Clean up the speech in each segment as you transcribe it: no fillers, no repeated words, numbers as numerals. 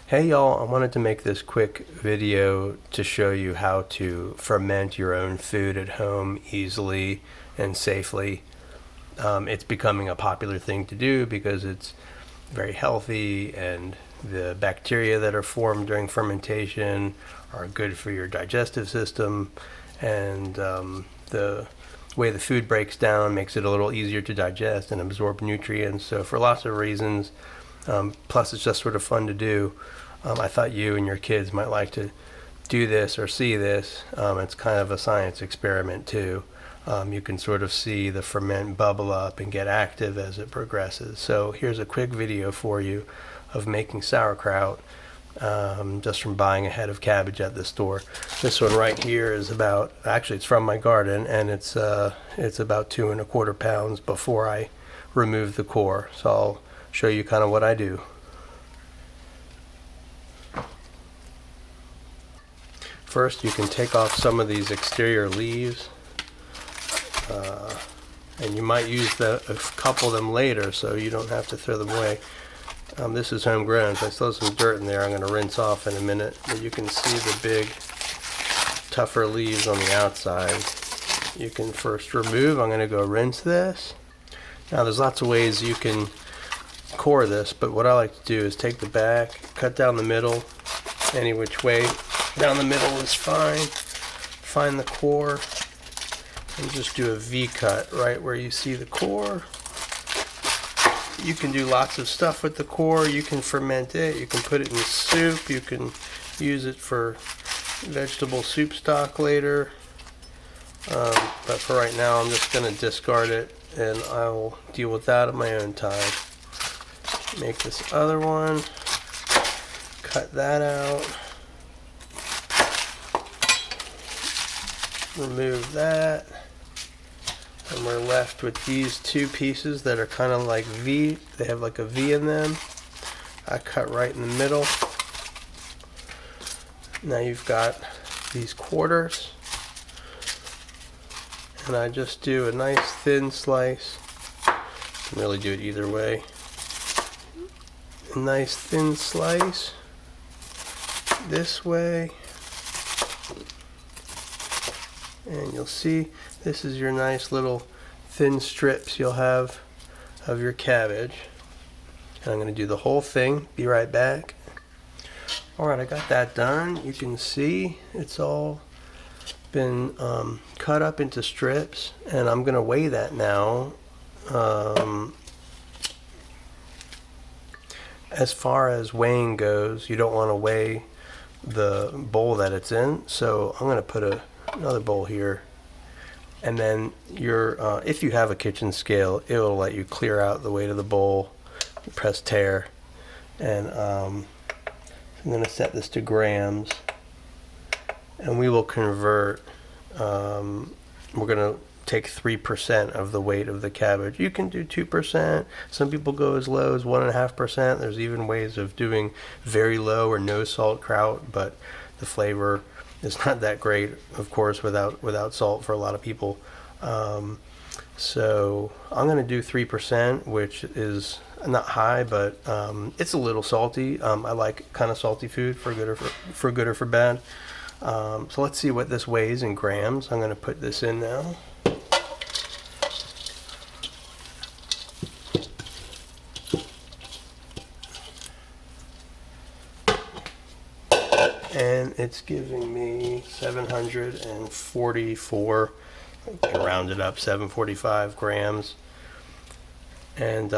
Hey y'all, I wanted to make this quick video to show you how to ferment your own food at home easily and safely. It's becoming a popular thing to do because it's very healthy, and the bacteria that are formed during fermentation are good for your digestive system, and the way the food breaks down makes it a little easier to digest and absorb nutrients. So for lots of reasons, plus it's just sort of fun to do. I thought you and your kids might like to do this or see this. It's kind of a science experiment too. You can sort of see the ferment bubble up and get active as it progresses. So here's a quick video for you of making sauerkraut just from buying a head of cabbage at the store. This one right here is about, actually it's from my garden, and it's about 2¼ pounds before I remove the core. So I'll show you kind of what I do. First, you can take off some of these exterior leaves, and you might use a couple of them later, so you don't have to throw them away. This is homegrown, so I still have some dirt in there I'm going to rinse off in a minute, but you can see the big, tougher leaves on the outside. You can first remove. I'm going to go rinse this. Now, there's lots of ways you can core this, but what I like to do is take the back, cut down the middle, any which way. Down the middle is fine. Find the core and just do a V cut right where you see the core. You can do lots of stuff with the core. You can ferment it. You can put it in soup. You can use it for vegetable soup stock later. But for right now, I'm just going to discard it, and I will deal with that at my own time. Make this other one. Cut that out. Remove that, and we're left with these two pieces that are kind of like V. They have like a V in them. I cut right in the middle. Now you've got these quarters, and I just do a nice thin slice. You can really do it either way. A nice thin slice this way. And you'll see this is your nice little thin strips you'll have of your cabbage. And I'm going to do the whole thing. Be right back. Alright, I got that done. You can see it's all been cut up into strips, and I'm going to weigh that now. As far as weighing goes, you don't want to weigh the bowl that it's in, so I'm going to put another bowl here, and then if you have a kitchen scale, it will let you clear out the weight of the bowl. Press tare, and I'm going to set this to grams, and we will convert. We're going to take 3% of the weight of the cabbage. You can do 2%. Some people go as low as 1.5%. There's even ways of doing very low or no salt kraut, but the flavor is not that great, of course, without salt for a lot of people. So I'm going to do 3%, which is not high, but it's a little salty. I like kind of salty food, for good or for bad. So let's see what this weighs in grams. I'm going to put this in now. And it's giving me 744, I can round it up, 745 grams. And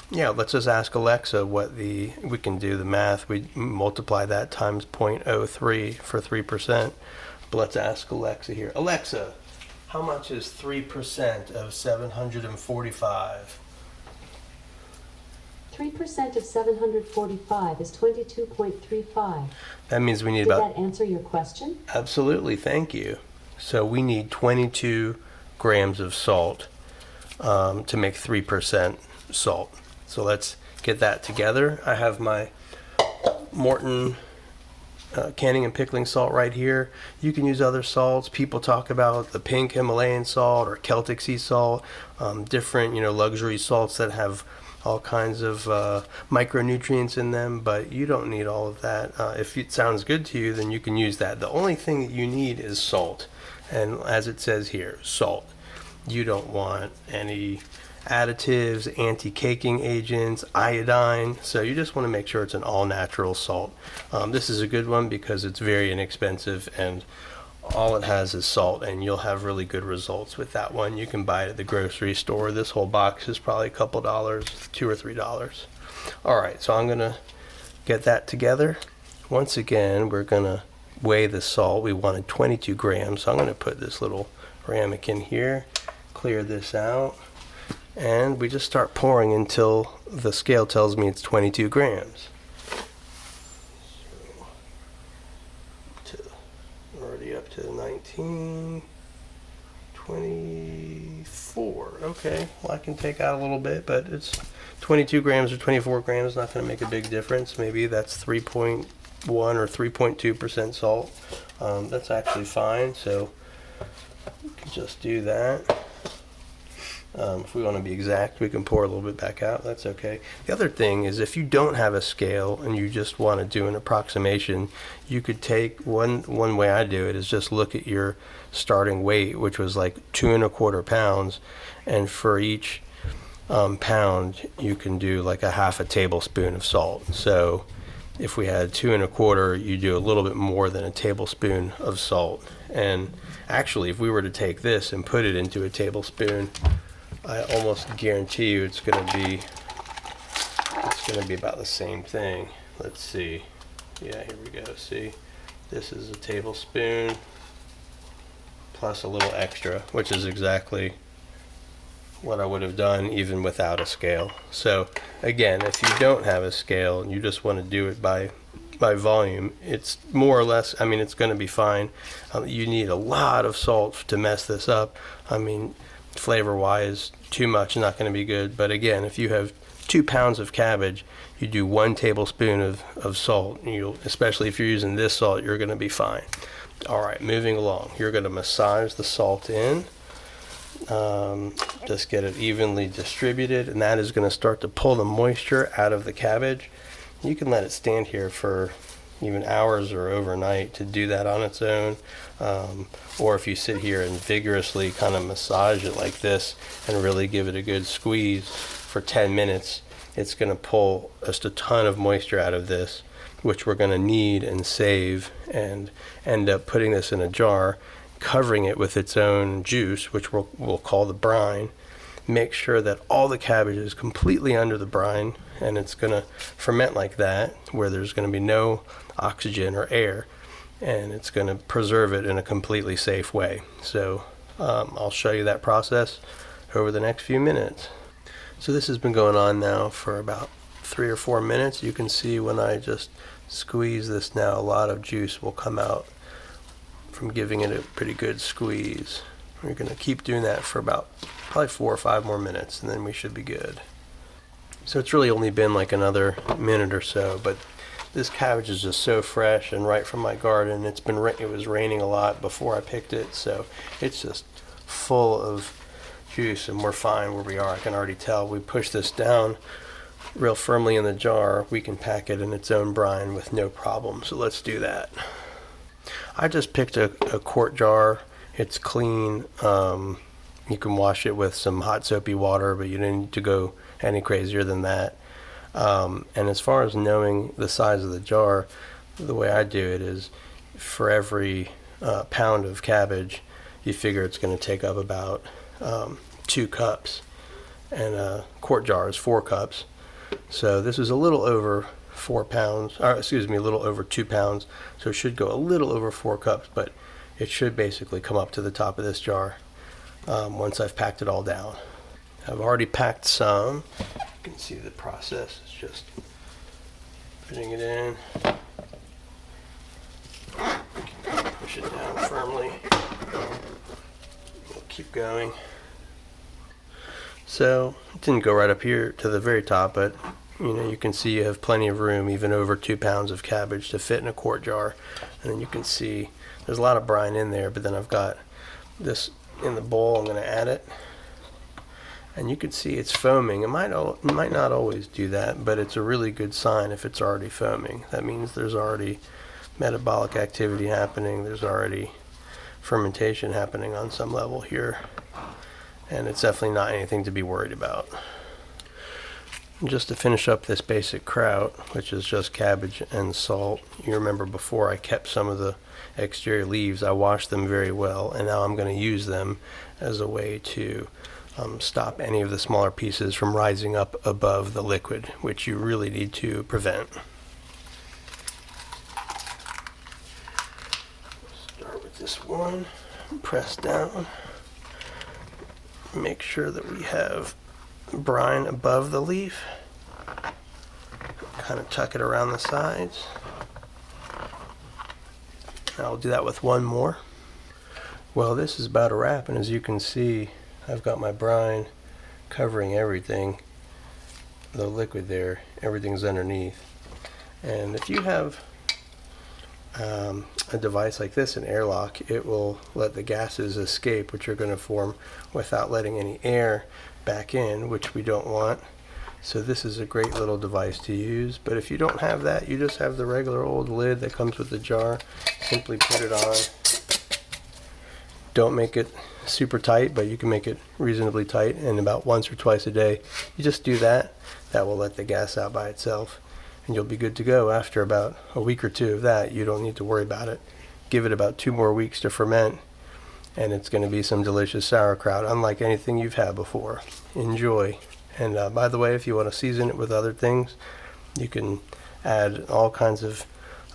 yeah, let's just ask Alexa we can do the math. We multiply that times 0.03 for 3%. But let's ask Alexa here. Alexa, how much is 3% of 745? 3% of 745 is 22.35. That means we need Did about... that answer your question? Absolutely, thank you. So we need 22 grams of salt to make 3% salt. So let's get that together. I have my Morton canning and pickling salt right here. You can use other salts. People talk about the pink Himalayan salt or Celtic sea salt, different luxury salts that have all kinds of micronutrients in them, but you don't need all of that. If it sounds good to you, then you can use that. The only thing that you need is salt, and as it says here, salt. You don't want any additives, anti-caking agents, iodine, so you just want to make sure it's an all-natural salt. This is a good one because it's very inexpensive and all it has is salt, and you'll have really good results with that one. You can buy it at the grocery store. This whole box is probably a couple dollars, $2 or $3. All right, so I'm gonna get that together. Once again, we're gonna weigh the salt. We wanted 22 grams, so I'm gonna put this little ramekin here, clear this out, and we just start pouring until the scale tells me it's 22 grams. Already up to 19, 24. Okay, well, I can take out a little bit, but it's 22 grams or 24 grams, not going to make a big difference. Maybe that's 3.1 or 3.2% salt. That's actually fine, so we can just do that. If we want to be exact, we can pour a little bit back out. That's okay. The other thing is, if you don't have a scale and you just want to do an approximation, you could take one way I do it is just look at your starting weight, which was like 2¼ pounds, and for each pound you can do like a half a tablespoon of salt. So if we had 2¼ you do a little bit more than a tablespoon of salt. And actually, if we were to take this and put it into a tablespoon, I almost guarantee you it's gonna be about the same thing. Let's see. Yeah, here we go. See, this is a tablespoon plus a little extra, which is exactly what I would have done even without a scale. So again, if you don't have a scale and you just want to do it by volume, it's more or less, I mean, it's going to be fine. You need a lot of salt to mess this up. I mean, flavor wise, too much is not going to be good. But again, if you have 2 pounds of cabbage, you do 1 tablespoon of salt. Especially if you're using this salt, you're going to be fine. All right, moving along. You're going to massage the salt in. Just get it evenly distributed, and that is going to start to pull the moisture out of the cabbage. You can let it stand here for even hours or overnight to do that on its own, or if you sit here and vigorously kind of massage it like this and really give it a good squeeze for 10 minutes, it's going to pull just a ton of moisture out of this, which we're going to need and save, and end up putting this in a jar, covering it with its own juice, which we'll call the brine. Make sure that all the cabbage is completely under the brine, and it's going to ferment like that, where there's going to be no oxygen or air, and it's going to preserve it in a completely safe way. So I'll show you that process over the next few minutes. So this has been going on now for about 3 or 4 minutes. You can see when I just squeeze this now, a lot of juice will come out from giving it a pretty good squeeze. We're going to keep doing that for about probably 4 or 5 more minutes, and then we should be good. So it's really only been like another minute or so, but this cabbage is just so fresh and right from my garden. It was raining a lot before I picked it, so it's just full of juice, and we're fine where we are. I can already tell. We push this down real firmly in the jar, we can pack it in its own brine with no problem. So let's do that. I just picked a quart jar. It's clean. You can wash it with some hot soapy water, but you don't need to go any crazier than that. And as far as knowing the size of the jar, the way I do it is for every pound of cabbage, you figure it's going to take up about 2 cups, and a quart jar is 4 cups. So this is a little over 4 pounds, or excuse me, a little over 2 pounds. So it should go a little over 4 cups, but it should basically come up to the top of this jar once I've packed it all down. I've already packed some. You can see the process. It's just putting it in. Push it down firmly. We'll keep going. So it didn't go right up here to the very top, but you can see you have plenty of room, even over 2 pounds of cabbage, to fit in a quart jar. And then you can see there's a lot of brine in there, but then I've got this in the bowl. I'm going to add it. And you can see it's foaming. It might not always do that, but it's a really good sign if it's already foaming. That means there's already metabolic activity happening. There's already fermentation happening on some level here. And it's definitely not anything to be worried about. And just to finish up this basic kraut, which is just cabbage and salt, you remember before I kept some of the exterior leaves. I washed them very well, and now I'm going to use them as a way to stop any of the smaller pieces from rising up above the liquid, which you really need to prevent. Start with this one, press down, make sure that we have brine above the leaf, kind of tuck it around the sides. I'll do that with one more. Well, this is about a wrap, and as you can see, I've got my brine covering everything. The liquid there, everything's underneath. And if you have a device like this, an airlock, it will let the gases escape, which are going to form without letting any air back in, which we don't want. So this is a great little device to use. But if you don't have that, you just have the regular old lid that comes with the jar. Simply put it on. Don't make it super tight, but you can make it reasonably tight, and about once or twice a day you just do that. That will let the gas out by itself, and you'll be good to go. After about a week or two of that, you don't need to worry about it. Give it about 2 more weeks to ferment, and it's going to be some delicious sauerkraut, unlike anything you've had before. Enjoy. And by the way, if you want to season it with other things, you can add all kinds of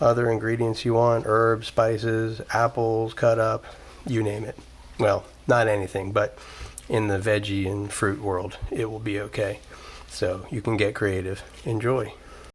other ingredients you want: herbs, spices, apples cut up, you name it. Well, not anything, but in the veggie and fruit world, it will be okay. So you can get creative. Enjoy.